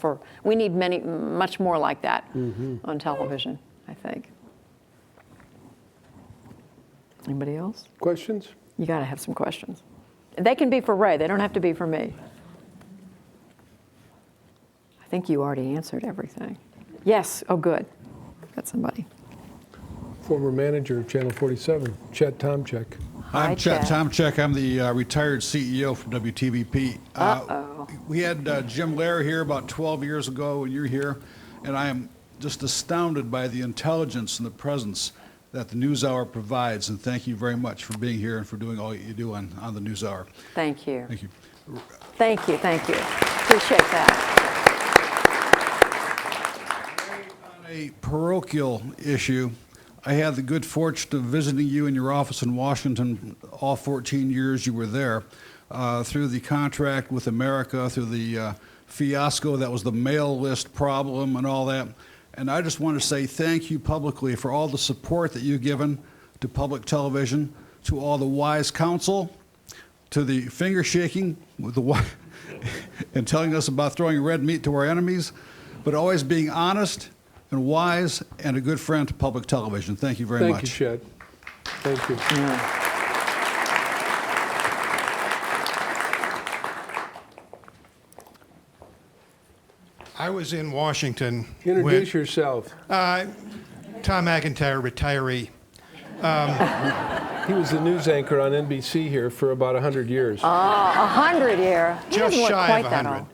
we need much more like that on television, I think. Anybody else? Questions? You got to have some questions. They can be for Ray. They don't have to be for me. I think you already answered everything. Yes. Oh, good. Got somebody. Former manager of Channel 47, Chet Tomczyk. Hi, I'm Chet Chet. Tomczyk. I'm the retired CEO from WTVP. We had Jim Lehrer here about 12 years ago when you were here, and I am just astounded by the intelligence and the presence that the NewsHour provides. And thank you very much for being here and for doing all you do on the NewsHour. Thank you. Thank you. Thank you. Thank you. Appreciate that. On a parochial issue, I had the good fortune of visiting you in your office in Washington all 14 years you were there, through the contract with America, through the fiasco that was the mail list problem and all that. And I just want to say thank you publicly for all the support that you've given to public television, to all the wise counsel to the finger shaking with the and telling us about throwing red meat to our enemies, but always being honest and wise and a good friend to public television. Thank you very much. Thank you, Chet. Thank you. I was in Washington. Introduce yourself. Tom McIntyre, retiree. He was the news anchor on NBC here for about 100 years. 100 year. He Just doesn't look shy quite of that 100. old.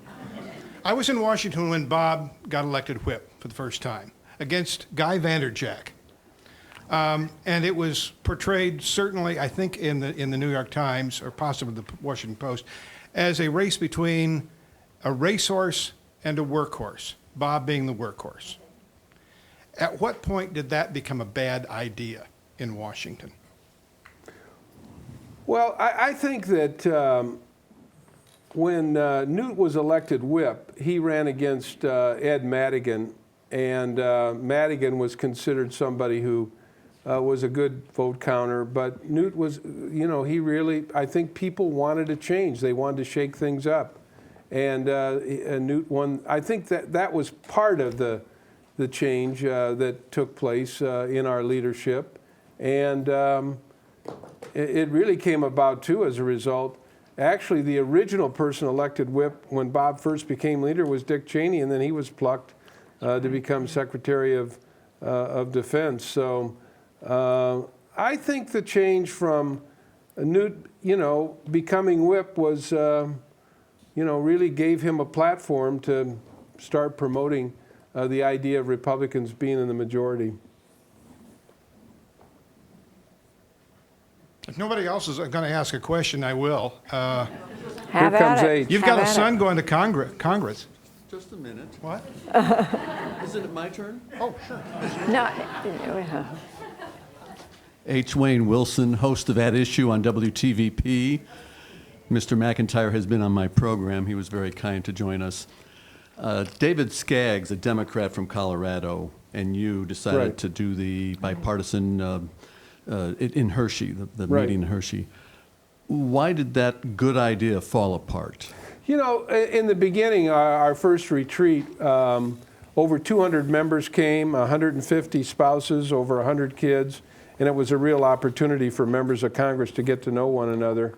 I was in Washington when Bob got elected whip for the first time against Guy Vanderjack. And it was portrayed, certainly, I think, in the New York Times or possibly the Washington Post, as a race between a racehorse and a workhorse, Bob being the workhorse. At what point did that become a bad idea in Washington? Well, I think that when Newt was elected whip, he ran against Ed Madigan, and Madigan was considered somebody who was a good vote counter, but Newt was, you know, he really, I think people wanted to change. They wanted to shake things up. And Newt won. I think that was part of the change that took place in our leadership. And it really came about, too, as a result. Actually, the original person elected whip when Bob first became leader was Dick Cheney, and then he was plucked to become Secretary of Defense. So I think the change from Newt, you know, becoming whip was, you know, really gave him a platform to start promoting the idea of Republicans being in the majority. If nobody else is going to ask a question, I will. Have Here at comes it. H. You've Have got a at son it. going to Congress. Just a minute. What? Isn't it my turn? Oh, sure. No. H. Wayne Wilson, host of At Issue on WTVP. Mr. McIntyre has been on my program. He was very kind to join us. David Skaggs, a Democrat from Colorado, and you decided Right. to do the bipartisan in Hershey, the Right. meeting in Hershey. Why did that good idea fall apart? You know, in the beginning, our first retreat, over 200 members came, 150 spouses, over 100 kids, and it was a real opportunity for members of Congress to get to know one another.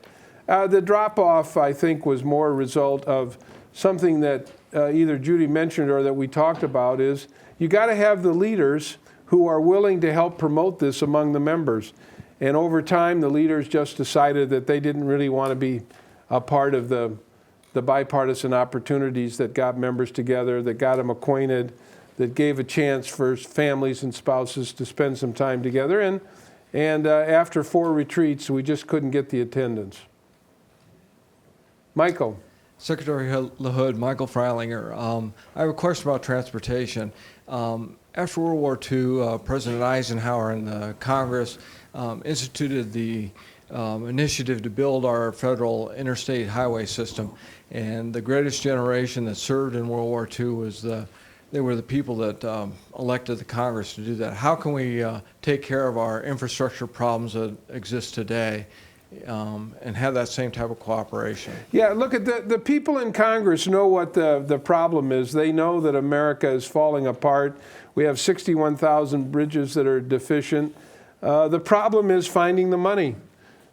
The drop-off, I think, was more a result of something that either Judy mentioned or that we talked about, is you got to have the leaders who are willing to help promote this among the members. And over time, the leaders just decided that they didn't really want to be a part of the bipartisan opportunities that got members together, that got them acquainted, that gave a chance for families and spouses to spend some time together. And after 4 retreats, we just couldn't get the attendance. Michael. Secretary LaHood, Michael Freilinger. I have a question about transportation. After World War II, President Eisenhower and the Congress instituted the initiative to build our federal interstate highway system. And the greatest generation that served in World War II was they were the people that elected the Congress to do that. How can we take care of our infrastructure problems that exist today and have that same type of cooperation? Yeah, look, at the people in Congress know what the problem is. They know that America is falling apart. We have 61,000 bridges that are deficient. The problem is finding the money.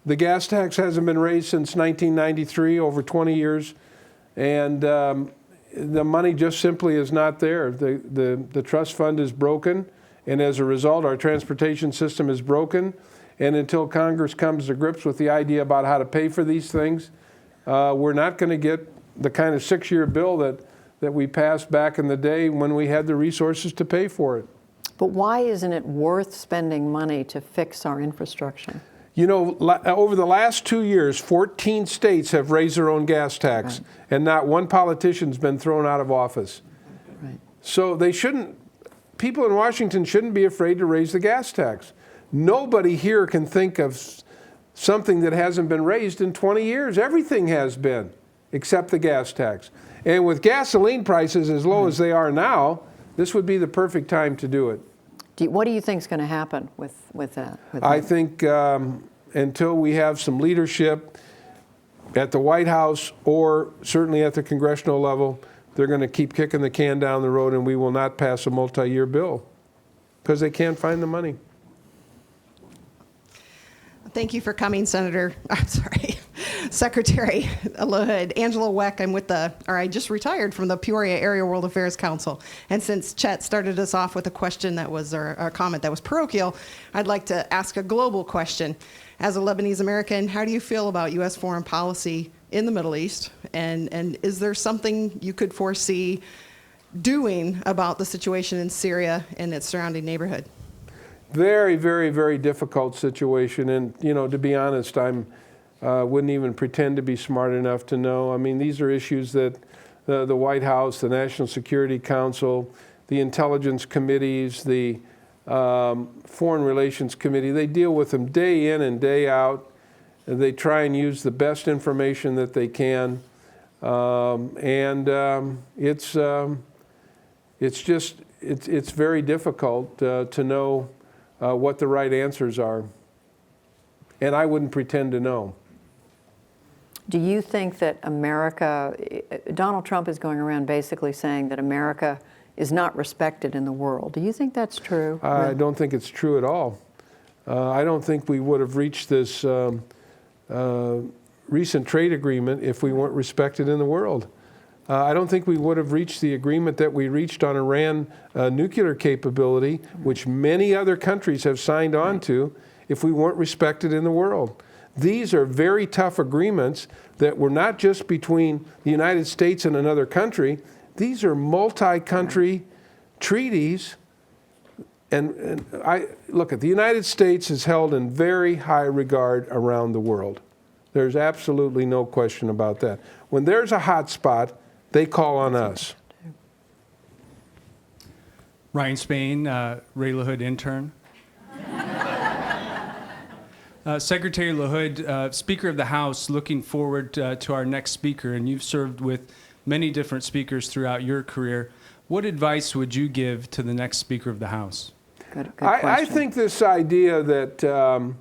The gas tax hasn't been raised since 1993, over 20 years, and the money just simply is not there. The trust fund is broken, and as a result, our transportation system is broken. And until Congress comes to grips with the idea about how to pay for these things, we're not going to get the kind of 6-year bill that we passed back in the day when we had the resources to pay for it. But why isn't it worth spending money to fix our infrastructure? You know, over the last 2 years, 14 states have raised their own gas tax, Right. and not one politician's been thrown out of office. Right. So people in Washington shouldn't be afraid to raise the gas tax. Nobody here can think of something that hasn't been raised in 20 years. Everything has been, except the gas tax. And with gasoline prices as low as they are now, this would be the perfect time to do it. What do you think is going to happen with that? I think until we have some leadership, at the White House or certainly at the congressional level, they're going to keep kicking the can down the road, and we will not pass a multi-year bill because they can't find the money. Thank you for coming, Secretary LaHood. Angela Weck, I just retired from the Peoria Area World Affairs Council. And since Chet started us off with a question that was, or a comment that was parochial, I'd like to ask a global question. As a Lebanese American, how do you feel about U.S. foreign policy in the Middle East? And is there something you could foresee doing about the situation in Syria and its surrounding neighborhood? Very, very, very difficult situation. And, to be honest, wouldn't even pretend to be smart enough to know. I mean, these are issues that the White House, the National Security Council, the intelligence committees, the Foreign Relations Committee, they deal with them day in and day out. And they try and use the best information that they can. It's very difficult to know what the right answers are. And I wouldn't pretend to know. Do you think that Donald Trump is going around basically saying that America is not respected in the world? Do you think that's true? I don't think it's true at all. I don't think we would have reached this recent trade agreement if we weren't respected in the world. I don't think we would have reached the agreement that we reached on Iran nuclear capability, which many other countries have signed on to, if we weren't respected in the world. These are very tough agreements that were not just between the United States and another country. These are multi-country treaties. And the United States is held in very high regard around the world. There's absolutely no question about that. When there's a hot spot, they call on us. Ryan Spain, Ray LaHood intern. Secretary LaHood, Speaker of the House, looking forward to our next speaker, and you've served with many different speakers throughout your career. What advice would you give to the next Speaker of the House? Good question. I think this idea that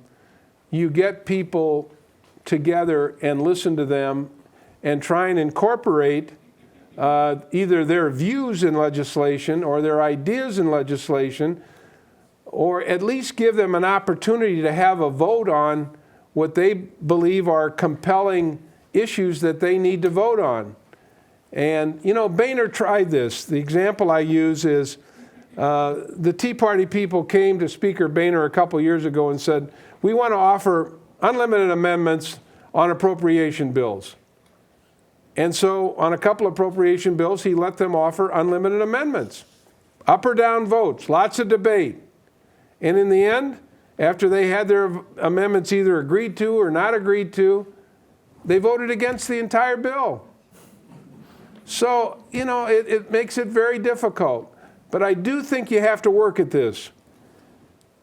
you get people together and listen to them and try and incorporate either their views in legislation or their ideas in legislation, or at least give them an opportunity to have a vote on what they believe are compelling issues that they need to vote on. And, Boehner tried this. The example I use is the Tea Party people came to Speaker Boehner a couple years ago and said, we want to offer unlimited amendments on appropriation bills. And so on a couple of appropriation bills, he let them offer unlimited amendments, up or down votes, lots of debate. And in the end, after they had their amendments either agreed to or not agreed to, they voted against the entire bill. So, it makes it very difficult. But I do think you have to work at this.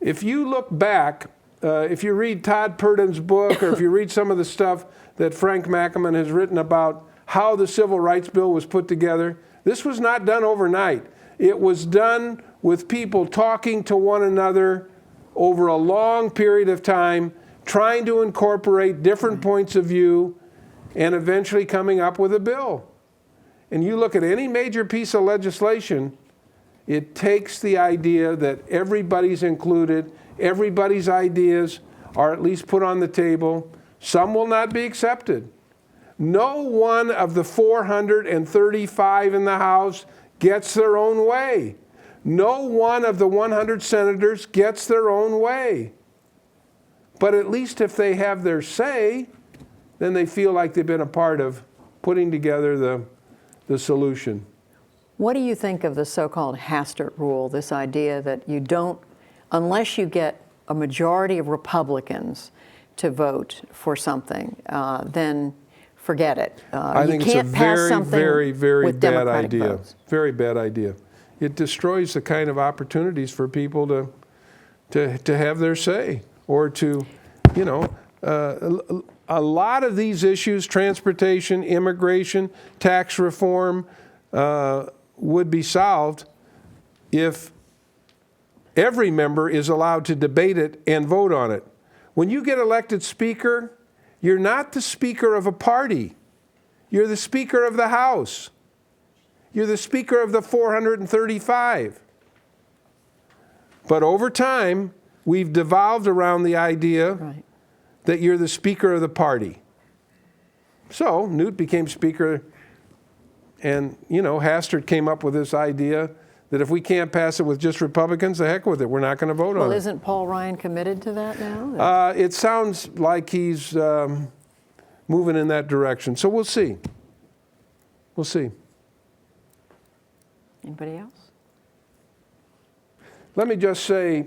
If you look back, if you read Todd Purdon's book, or if you read some of the stuff that Frank McEman has written about how the Civil Rights Bill was put together, this was not done overnight. It was done with people talking to one another over a long period of time, trying to incorporate different points of view, and eventually coming up with a bill. And you look at any major piece of legislation, it takes the idea that everybody's included, everybody's ideas are at least put on the table. Some will not be accepted. No one of the 435 in the House gets their own way. No one of the 100 senators gets their own way. But at least if they have their say, then they feel like they've been a part of putting together the solution. What do you think of the so-called Hastert rule, this idea that you don't, unless you get a majority of Republicans to vote for something, then forget it. I think it's a very, very bad idea. Very bad idea. It destroys the kind of opportunities for people to have their say, or to, a lot of these issues, transportation, immigration, tax reform, would be solved if every member is allowed to debate it and vote on it. When you get elected speaker, You're not the Speaker of a party. You're the Speaker of the House. You're the Speaker of the 435. But over time, we've devolved around the idea Right. that you're the Speaker of the party. So Newt became Speaker, and, Hastert came up with this idea that if we can't pass it with just Republicans, the heck with it. We're not going to vote Well, on it. isn't Paul Ryan committed to that now? It sounds like he's moving in that direction. So we'll see. We'll see. Anybody else? Let me just say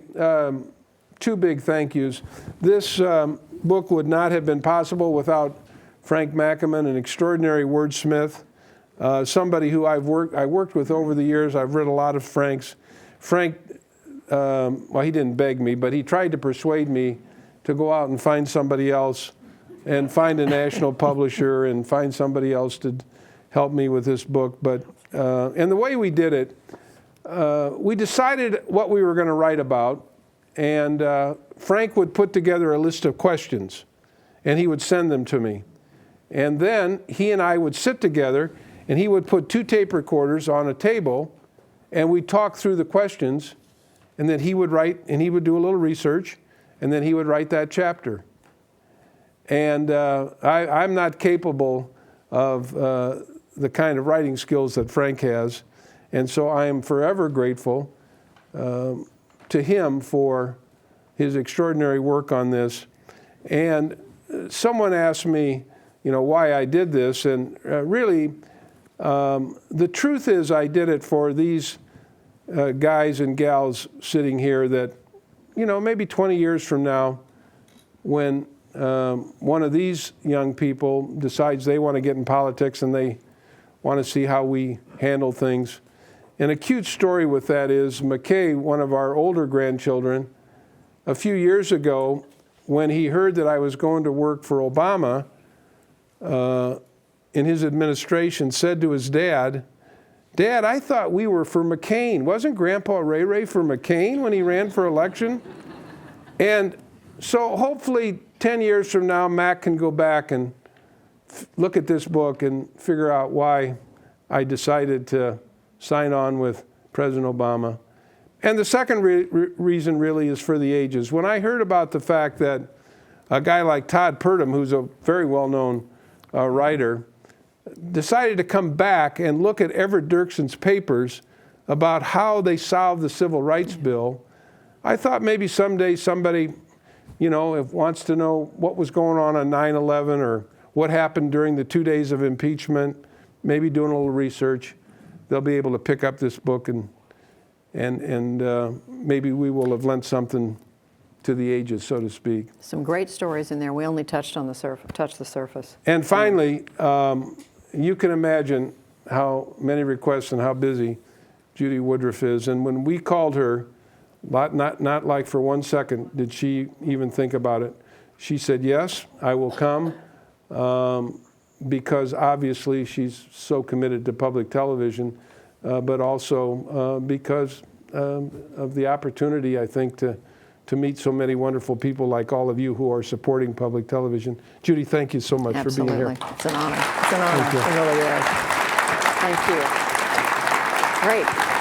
two big thank yous. This book would not have been possible without Frank Mackaman, an extraordinary wordsmith, somebody who I worked with over the years. I've read a lot of Frank's. Frank, well, he didn't beg me, but he tried to persuade me to go out and find somebody else and find a national publisher and find somebody else to help me with this book. But and the way we did it, we decided what we were going to write about, and Frank would put together a list of questions, and he would send them to me. And then he and I would sit together, and he would put 2 tape recorders on a table, and we'd talk through the questions, and then he would write, and he would do a little research, and then he would write that chapter. And I'm not capable of the kind of writing skills that Frank has, and so I am forever grateful to him for his extraordinary work on this. And someone asked me, why I did this, and really, the truth is I did it for these guys and gals sitting here that, maybe 20 years from now, when one of these young people decides they want to get in politics and they want to see how we handle things. And a cute story with that is McKay, one of our older grandchildren, a few years ago, when he heard that I was going to work for Obama in his administration, said to his dad, "Dad, I thought we were for McCain. Wasn't Grandpa Ray Ray for McCain when he ran for election?" And so hopefully 10 years from now, Mac can go back and look at this book and figure out why I decided to sign on with President Obama. And the second reason really is for the ages. When I heard about the fact that a guy like Todd Purdom, who's a very well-known writer, decided to come back and look at Everett Dirksen's papers about how they solved the Civil Rights Bill, I thought maybe someday somebody, if wants to know what was going on 9/11 or what happened during the 2 days of impeachment, maybe doing a little research, they'll be able to pick up this book and maybe we will have lent something to the ages, so to speak. Some great stories in there. We only touched the surface. And finally, you can imagine how many requests and how busy Judy Woodruff is. And when we called her, not like for 1 second did she even think about it. She said, "Yes, I will come," because obviously she's so committed to public television, but also because of the opportunity, I think, to meet so many wonderful people like all of you who are supporting public television. Judy, thank you so much for being here. Absolutely. It's an honor. It's an honor. Thank you. It really is. Thank you. Great.